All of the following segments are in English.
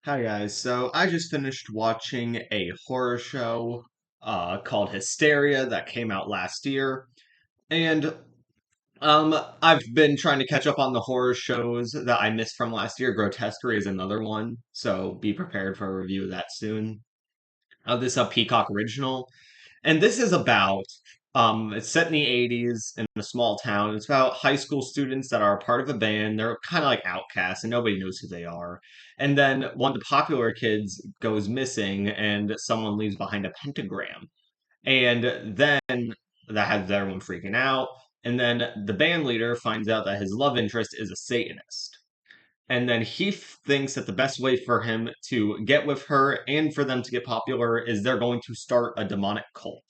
Hi guys, so I just finished watching a horror show called Hysteria that came out last year, and I've been trying to catch up on the horror shows that I missed from last year. Grotesquerie is another one, so be prepared for a review of that soon. This Peacock original, and this is about it's set in the 80s in a small town. It's about high school students that are a part of a band. They're kind of like outcasts and nobody knows who they are. And then one of the popular kids goes missing and someone leaves behind a pentagram. And then that has everyone freaking out. And then the band leader finds out that his love interest is a Satanist. And then he thinks that the best way for him to get with her and for them to get popular is they're going to start a demonic cult.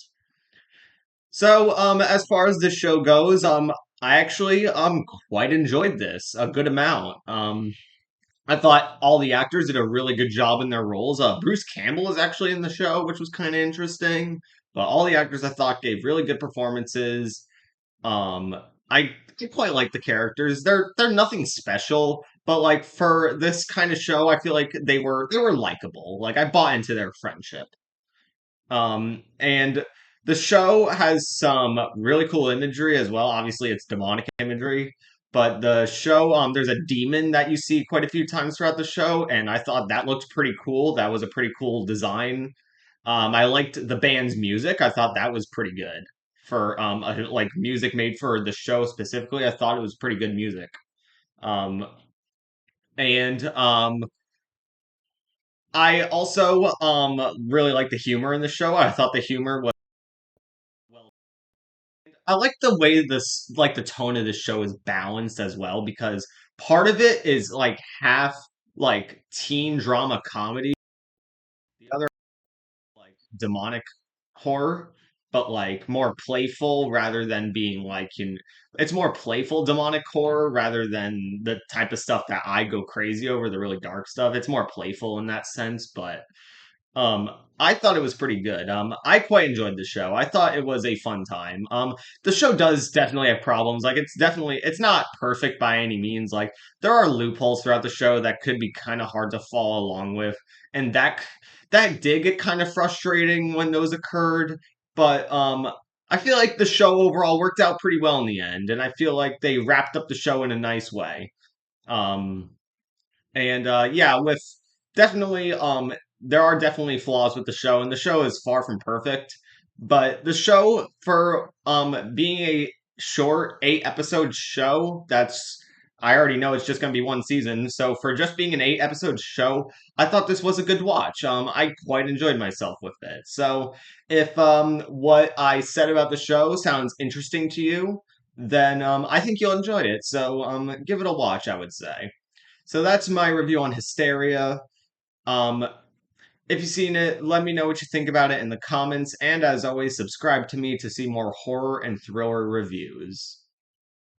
So, as far as this show goes, I actually quite enjoyed this a good amount. I thought all the actors did a really good job in their roles. Bruce Campbell is actually in the show, which was kind of interesting. But all the actors I thought gave really good performances. Um, I quite like the characters. They're nothing special, but like for this kind of show, I feel like they were likable. Like I bought into their friendship. And the show has some really cool imagery as well. Obviously, it's demonic imagery, but the show, there's a demon that you see quite a few times throughout the show, and I thought that looked pretty cool. That was a pretty cool design. I liked the band's music. I thought that was pretty good for like music made for the show specifically. I thought it was pretty good music. Um, and I also really like the humor in the show. I thought the humor was well. I like the way this, like the tone of this show is balanced as well because part of it is like half like teen drama comedy, the other like demonic horror, but like more playful rather than being like it's more playful demonic horror rather than the type of stuff that I go crazy over, the really dark stuff. It's more playful in that sense, but um, I thought it was pretty good. I quite enjoyed the show. I thought it was a fun time. The show does definitely have problems. Like it's not perfect by any means. Like there are loopholes throughout the show that could be kind of hard to follow along with, and that did get kind of frustrating when those occurred. But I feel like the show overall worked out pretty well in the end, and I feel like they wrapped up the show in a nice way. Um, and yeah, with definitely there are definitely flaws with the show, and the show is far from perfect. But the show for being a short 8 episode show, that's I already know it's just gonna be one season. So for just being an 8 episode show, I thought this was a good watch. I quite enjoyed myself with it. So if what I said about the show sounds interesting to you, then I think you'll enjoy it. So give it a watch, I would say. So that's my review on Hysteria. Um, if you've seen it, let me know what you think about it in the comments. And as always, subscribe to me to see more horror and thriller reviews.